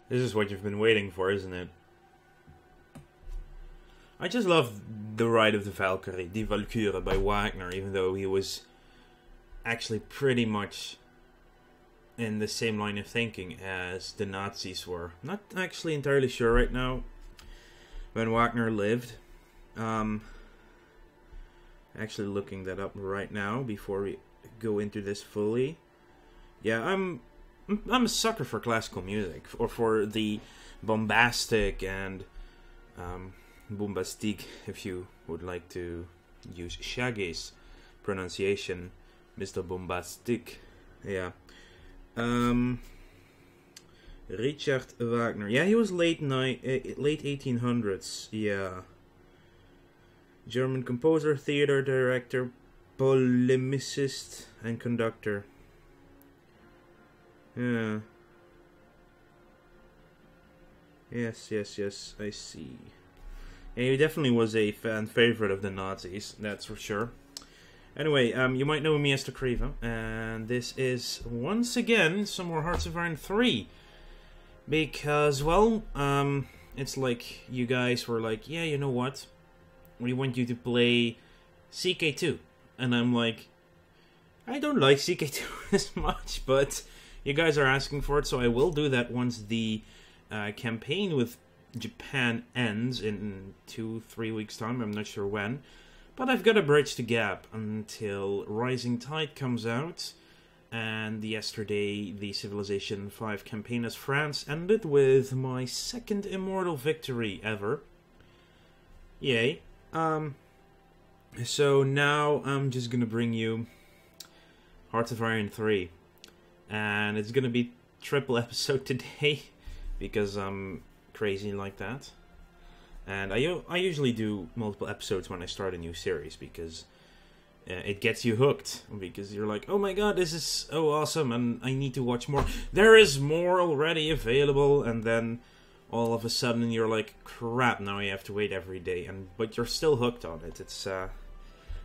This is what you've been waiting for, isn't it? I just love The Ride of the Valkyrie, Die Walküre by Wagner, even though he was actually pretty much in the same line of thinking as the Nazis were. Not actually entirely sure right now when Wagner lived. Actually looking that up right now before we go into this fully. Yeah, I'm a sucker for classical music, or for the bombastic and bombastique, if you would like to use Shaggy's pronunciation, Mr. Bombastic. Yeah. Richard Wagner. Yeah, he was late 1800s. Yeah. German composer, theater director, polemicist, and conductor. Yeah. Yes, I see. And he definitely was a fan favorite of the Nazis, that's for sure. Anyway, you might know me as the Kriva, and this is, once again, some more Hearts of Iron 3. Because, well, it's like you guys were like, yeah, you know what? We want you to play CK2. And I'm like, I don't like CK2 as much, but you guys are asking for it, so I will do that once the campaign with Japan ends in 2-3 weeks' time. I'm not sure when. But I've got to bridge the gap until Rising Tide comes out. And yesterday, the Civilization 5 campaign as France ended with my second Immortal victory ever. Yay. So now I'm just gonna bring you Hearts of Iron 3. And it's gonna be triple episode today, because I'm crazy like that. And I usually do multiple episodes when I start a new series, because it gets you hooked. Because you're like, oh my god, this is so awesome, and I need to watch more. There is more already available, and then all of a sudden you're like, crap, now I have to wait every day. But you're still hooked on it. It's so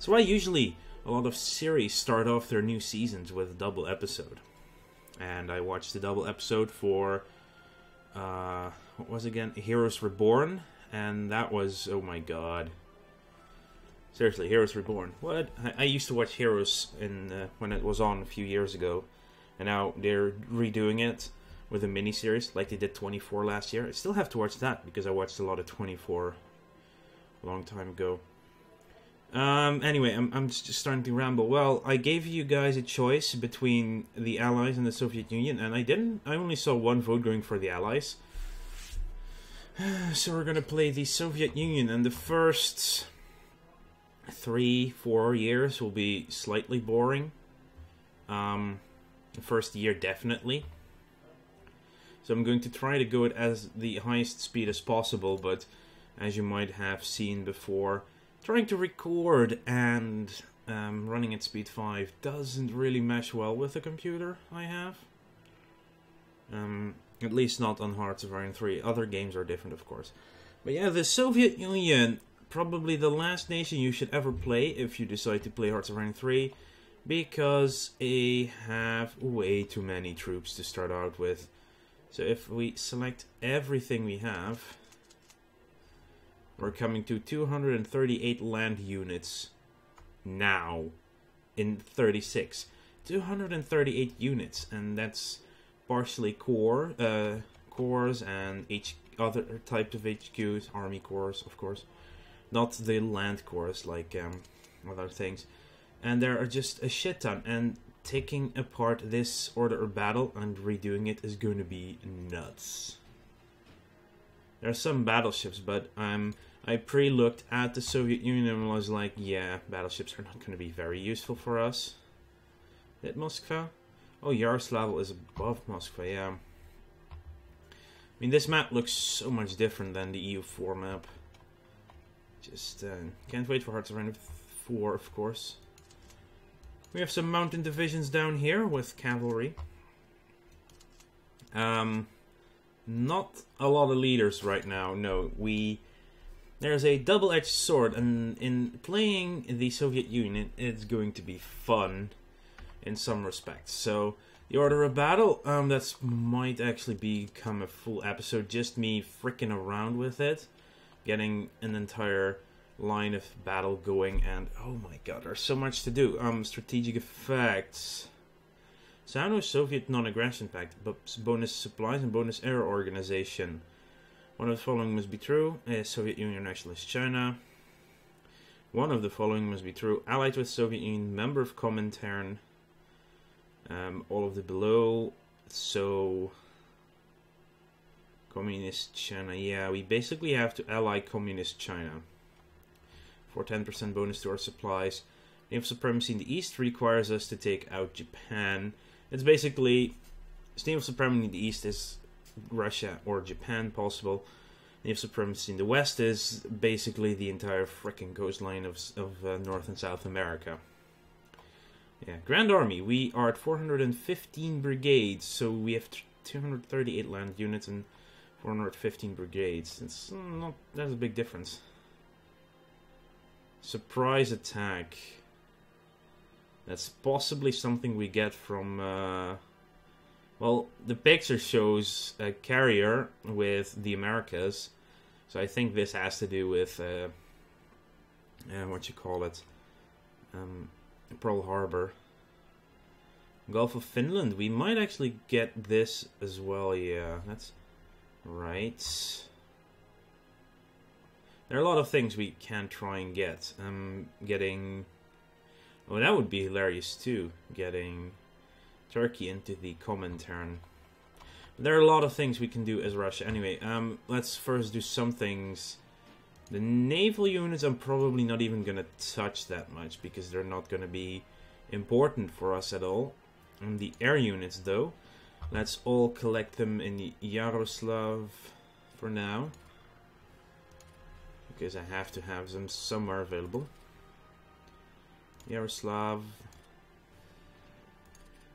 why usually a lot of series start off their new seasons with a double episode. And I watched the double episode for what was it again? Heroes Reborn. And that was, oh my god. Seriously, Heroes Reborn. What? I used to watch Heroes when it was on a few years ago. And now they're redoing it with a miniseries, like they did 24 last year. I still have to watch that, because I watched a lot of 24 a long time ago. Anyway, I'm just starting to ramble. Well, I gave you guys a choice between the Allies and the Soviet Union, and I only saw one vote going for the Allies. So we're gonna play the Soviet Union, and the first 3-4 years will be slightly boring. The first year definitely. So I'm going to try to go at as the highest speed as possible, but as you might have seen before, trying to record and running at speed 5 doesn't really mesh well with the computer I have. At least not on Hearts of Iron 3. Other games are different, of course. But yeah, the Soviet Union, probably the last nation you should ever play if you decide to play Hearts of Iron 3, because they have way too many troops to start out with. So if we select everything we have, we're coming to 238 land units now in 36. 238 units, and that's partially cores and other types of HQs, army cores, of course. Not the land cores like other things. And there are just a shit ton, and taking apart this order of battle and redoing it is going to be nuts. There are some battleships, but I pre-looked at the Soviet Union and was like, yeah, battleships are not going to be very useful for us. Is it Moskva? Oh, Yaroslavl is above Moskva, yeah. I mean, this map looks so much different than the EU4 map. Just can't wait for Hearts of Iron 4, of course. We have some mountain divisions down here with cavalry. Not a lot of leaders right now, no. There's a double-edged sword, and in playing the Soviet Union, it's going to be fun. in some respects. So the order of battle, that might actually become a full episode, just me freaking around with it, getting an entire line of battle going, and oh my god, there's so much to do. Strategic effects. Sino-Soviet non-aggression pact, but bonus supplies and bonus air organization. One of the following must be true. Soviet Union nationalist China. One of the following must be true. Allied with Soviet Union, member of Comintern. All of the below. So Communist China. Yeah, we basically have to ally Communist China. For 10% bonus to our supplies. Naval supremacy in the East requires us to take out Japan. It's basically, naval supremacy in the East is Russia or Japan possible. Naval supremacy in the West is basically the entire frickin' coastline of North and South America. Yeah, Grand Army. We are at 415 brigades, so we have 238 land units and 415 brigades. It's not, that's a big difference. Surprise attack. That's possibly something we get from, well, the picture shows a carrier with the Americas, so I think this has to do with, what you call it, Pearl Harbor. Gulf of Finland, we might actually get this as well, yeah, that's right. There are a lot of things we can try and get. Getting... Oh, that would be hilarious too, getting Turkey into the Comintern. But there are a lot of things we can do as Russia. Anyway, let's first do some things. The naval units I'm probably not even going to touch that much, because they're not going to be important for us at all. And the air units though, let's all collect them in Yaroslav for now. Because I have to have them somewhere available. Yaroslav,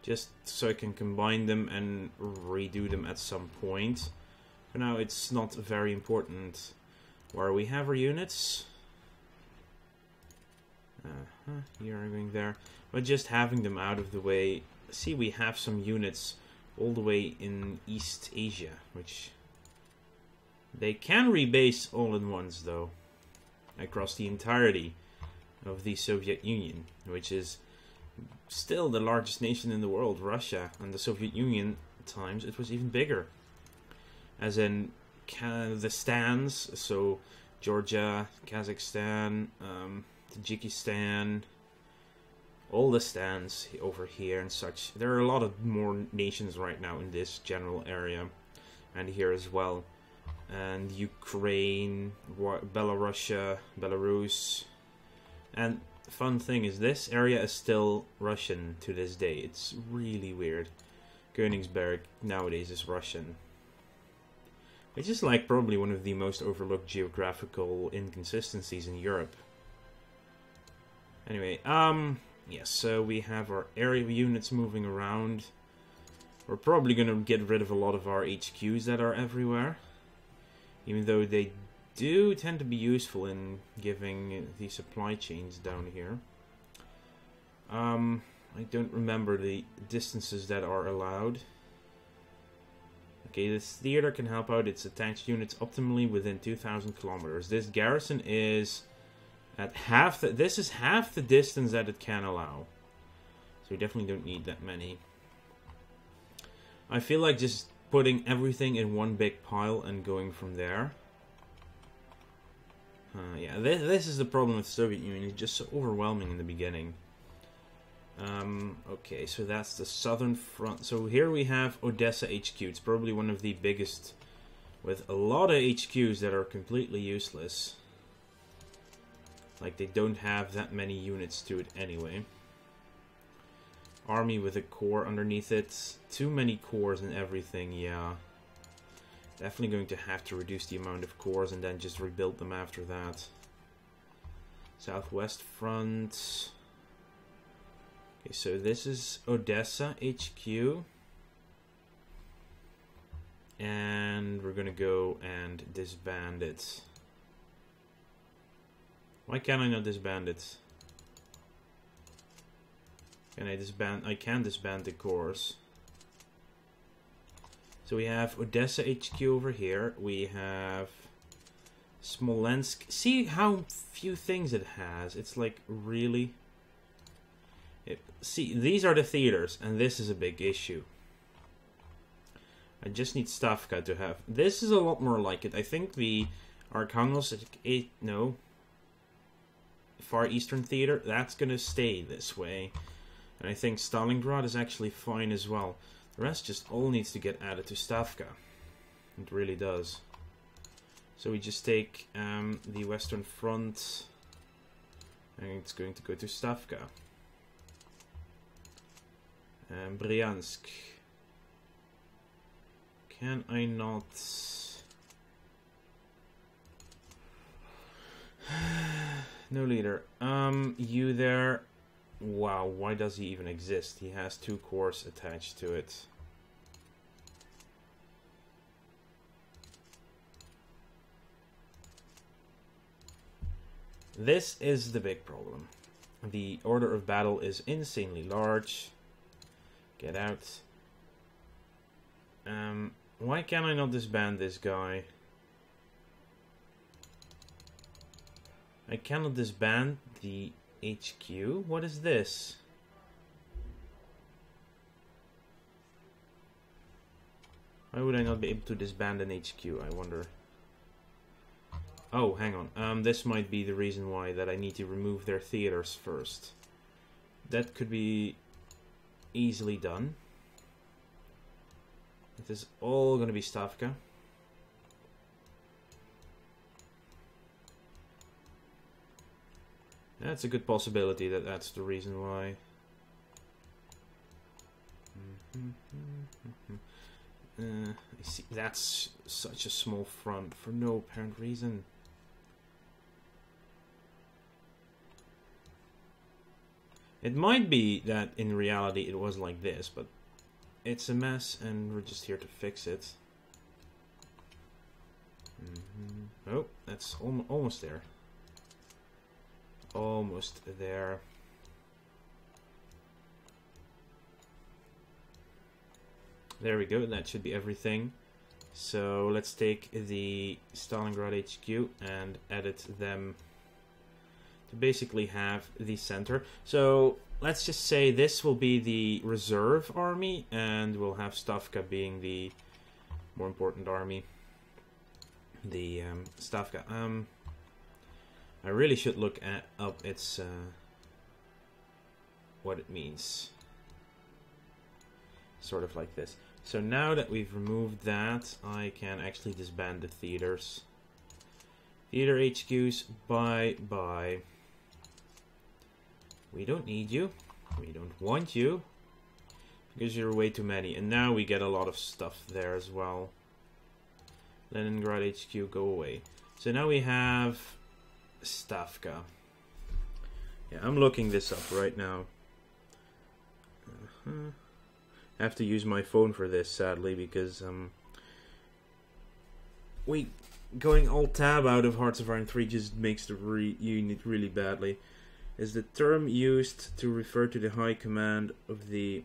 just so I can combine them and redo them at some point. For now, it's not very important where we have our units. You're going there, but just having them out of the way. See, we have some units all the way in East Asia, which they can rebase all in once, though, across the entirety of the Soviet Union, which is still the largest nation in the world. Russia and the Soviet Union at times it was even bigger, as in the stands, so Georgia, Kazakhstan, Tajikistan, all the stands over here and such. There are a lot of more nations right now in this general area, and here as well, and Ukraine, Belarus. And the fun thing is, this area is still Russian to this day. It's really weird. Königsberg nowadays is Russian. Which is like probably one of the most overlooked geographical inconsistencies in Europe. Anyway, yes, so we have our area units moving around. We're probably going to get rid of a lot of our HQs that are everywhere. Even though they do tend to be useful in giving the supply chains down here. I don't remember the distances that are allowed. Okay, this theater can help out its attached units optimally within 2,000 kilometers. This garrison is at half the... This is half the distance that it can allow. So we definitely don't need that many. I feel like just putting everything in one big pile and going from there. Yeah, this is the problem with the Soviet Union. It's just so overwhelming in the beginning. Okay, so that's the southern front. So here we have Odessa HQ. It's probably one of the biggest, with a lot of HQs that are completely useless. Like, they don't have that many units to it anyway. Army with a core underneath it. Too many cores and everything, yeah. Definitely going to have to reduce the amount of cores and then just rebuild them after that. Southwest front. Okay, so this is Odessa HQ. And we're gonna go and disband it. Why can't I not disband it? Can I disband? I can disband the corps. So we have Odessa HQ over here. We have Smolensk. See how few things it has. It's like really... see, these are the theaters, and this is a big issue. I just need Stavka to have... This is a lot more like it. I think the Arkhangelsk... no. Far Eastern Theater, that's going to stay this way. And I think Stalingrad is actually fine as well. The rest just all needs to get added to Stavka. It really does. So we just take the Western Front, and it's going to go to Stavka. Bryansk. Can I not... No leader. You there. Wow, why does he even exist? He has 2 corps attached to it. This is the big problem. The order of battle is insanely large. Get out. Why can I not disband this guy? I cannot disband the HQ? What is this? Why would I not be able to disband an HQ, I wonder? Oh, hang on. This might be the reason why, that I need to remove their theaters first. That could be easily done. It is all going to be Stavka. That's a good possibility that that's the reason why. I see, that's such a small front for no apparent reason. It might be that in reality it was like this, but it's a mess and we're just here to fix it. Oh, that's almost there. Almost there. There we go, that should be everything. So let's take the Stalingrad HQ and edit them to basically have the center. So let's just say this will be the reserve army, and we'll have Stavka being the more important army. The Stavka. I really should look up its what it means. Sort of like this. So now that we've removed that, I can actually disband the theaters. Theater HQs, bye-bye. We don't need you. We don't want you. Because you're way too many. And now we get a lot of stuff there as well. Leningrad HQ, go away. So now we have Stavka. Yeah, I'm looking this up right now. I have to use my phone for this, sadly, because going alt-tab out of Hearts of Iron 3 just makes the unit really badly. Is the term used to refer to the high command of the...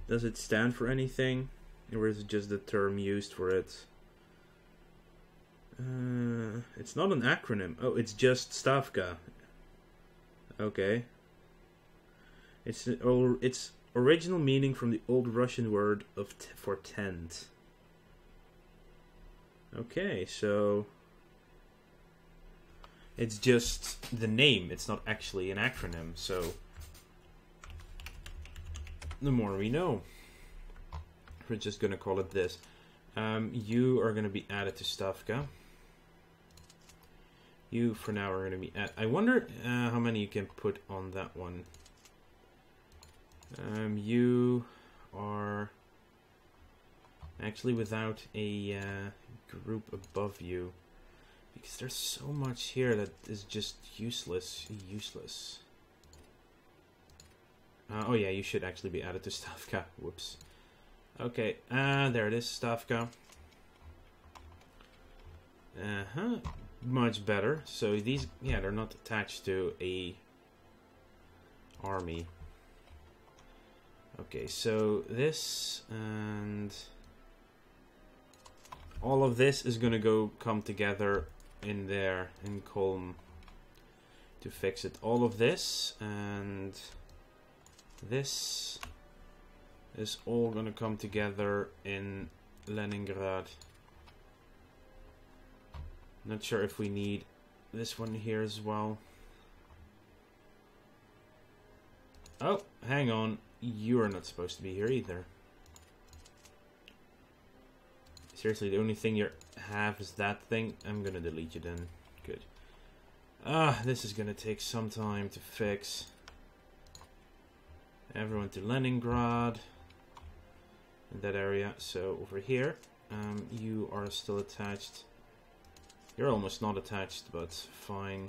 Does it stand for anything? Or is it just the term used for it? It's not an acronym. Oh, it's just Stavka. Okay. It's original meaning from the Old Russian word of for tent. Okay, so it's just the name. It's not actually an acronym. So the more we know. We're just gonna call it this. You are gonna be added to Stavka. You, for now, are gonna be added. I wonder how many you can put on that one. You are actually without a group above you, because there's so much here that is just useless. Oh yeah, you should actually be added to Stavka. Whoops. Okay, there it is, Stavka. Much better. So these, yeah, they're not attached to a army. Okay, so this and all of this is gonna come together in there in Colm to fix it. All of this and this is all gonna come together in Leningrad. Not sure if we need this one here as well. Oh, hang on. You're not supposed to be here either. Seriously, the only thing you have is that thing. I'm gonna delete you then. Good. This is gonna take some time to fix. Everyone to Leningrad. In that area. So over here, you are still attached. You're almost not attached, but fine.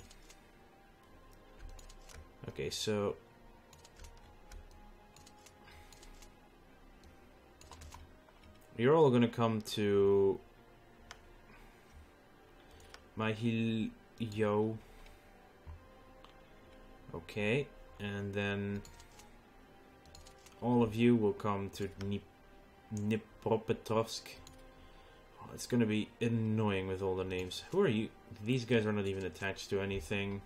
Okay, so you're all gonna come to Mahilyo. Okay, and then all of you will come to Dnipropetrovsk. Oh, it's gonna be annoying with all the names. Who are you? These guys are not even attached to anything.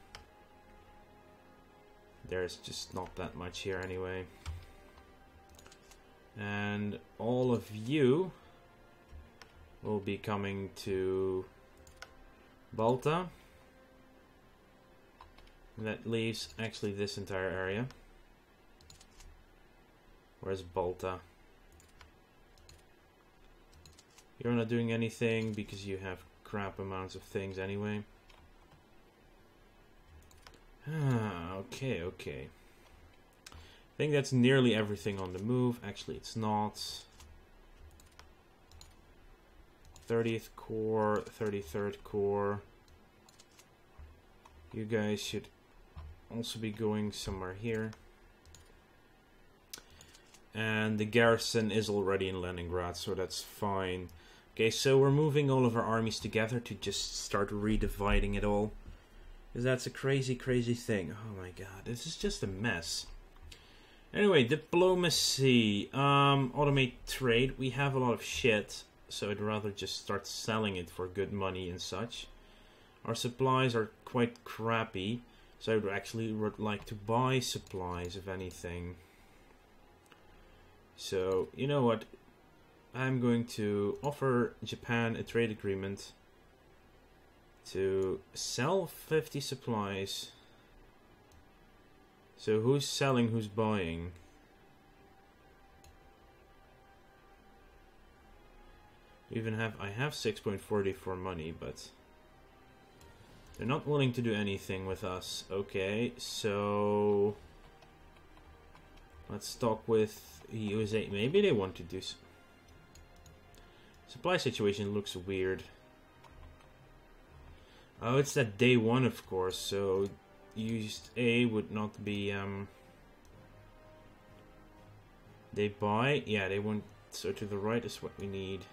There's just not that much here anyway. And all of you will be coming to Balta. And that leaves actually this entire area. Where's Balta? You're not doing anything because you have crap amounts of things anyway. Okay. I think that's nearly everything on the move. Actually, it's not. 30th Corps, 33rd Corps. You guys should also be going somewhere here. And the garrison is already in Leningrad, so that's fine. Okay, so we're moving all of our armies together to just start redividing it all. Because that's a crazy thing. Oh my god, this is just a mess. Anyway, diplomacy. Automate trade. We have a lot of shit, so I'd rather just start selling it for good money and such. Our supplies are quite crappy, so I would actually like to buy supplies, if anything. So, you know what? I'm going to offer Japan a trade agreement to sell 50 supplies. So who's selling, who's buying? I have 6.40 for money, but they're not willing to do anything with us. Okay, so let's talk with USA. Maybe they want to do supply situation looks weird. Oh, it's that day one, of course, so used A would not be they buy, yeah, they want, so to the right is what we need.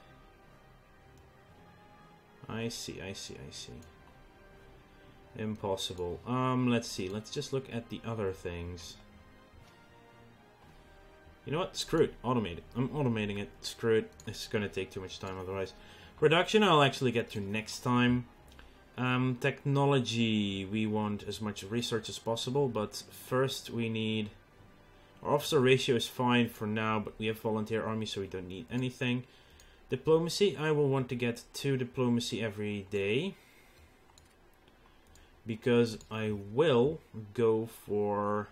I see. Impossible. Let's see, let's just look at the other things. You know what? Screw it. Automate it. I'm automating it. Screw it. It's gonna take too much time otherwise. Production I'll actually get to next time. Technology, we want as much research as possible, but first we need... Our officer ratio is fine for now, but we have volunteer army, so we don't need anything. Diplomacy, I will want to get 2 diplomacy every day. Because I will go for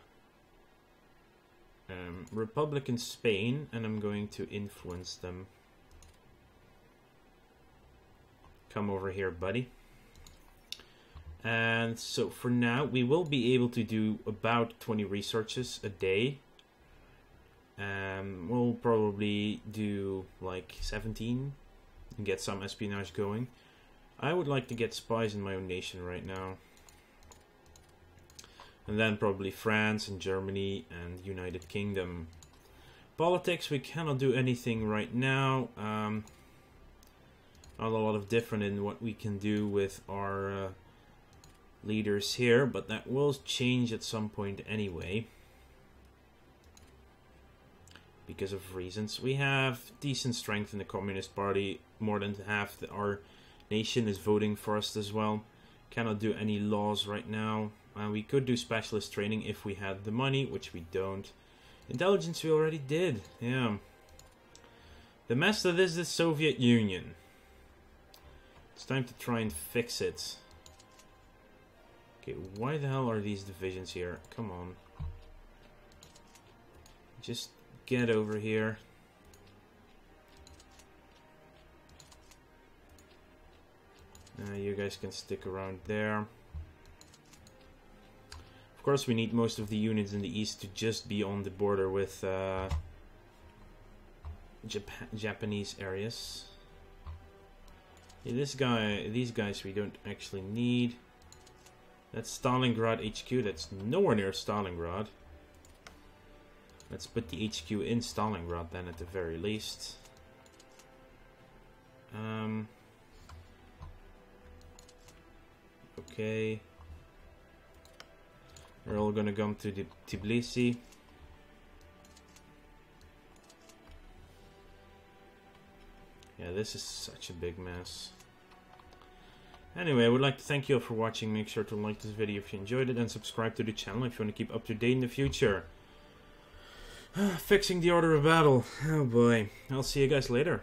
Republican Spain, and I'm going to influence them. Come over here, buddy. And so for now, we will be able to do about 20 researches a day. We'll probably do like 17 and get some espionage going. I would like to get spies in my own nation right now. And then probably France and Germany and United Kingdom. Politics, we cannot do anything right now. Not a lot of different in what we can do with our leaders here, but that will change at some point anyway. because of reasons. We have decent strength in the Communist Party. More than half our nation is voting for us as well. Cannot do any laws right now. We could do specialist training if we had the money, which we don't. Intelligence we already did, yeah. The mess that is the Soviet Union. It's time to try and fix it. Okay, why the hell are these divisions here? Come on. Just get over here. You guys can stick around there. Of course, we need most of the units in the east to just be on the border with Japanese areas. Yeah, these guys we don't actually need. That's Stalingrad HQ. That's nowhere near Stalingrad. Let's put the HQ in Stalingrad then, at the very least. Okay. We're all gonna come to Tbilisi. Yeah, this is such a big mess. Anyway, I would like to thank you all for watching. Make sure to like this video if you enjoyed it, and subscribe to the channel if you want to keep up to date in the future. Fixing the order of battle. Oh boy. I'll see you guys later.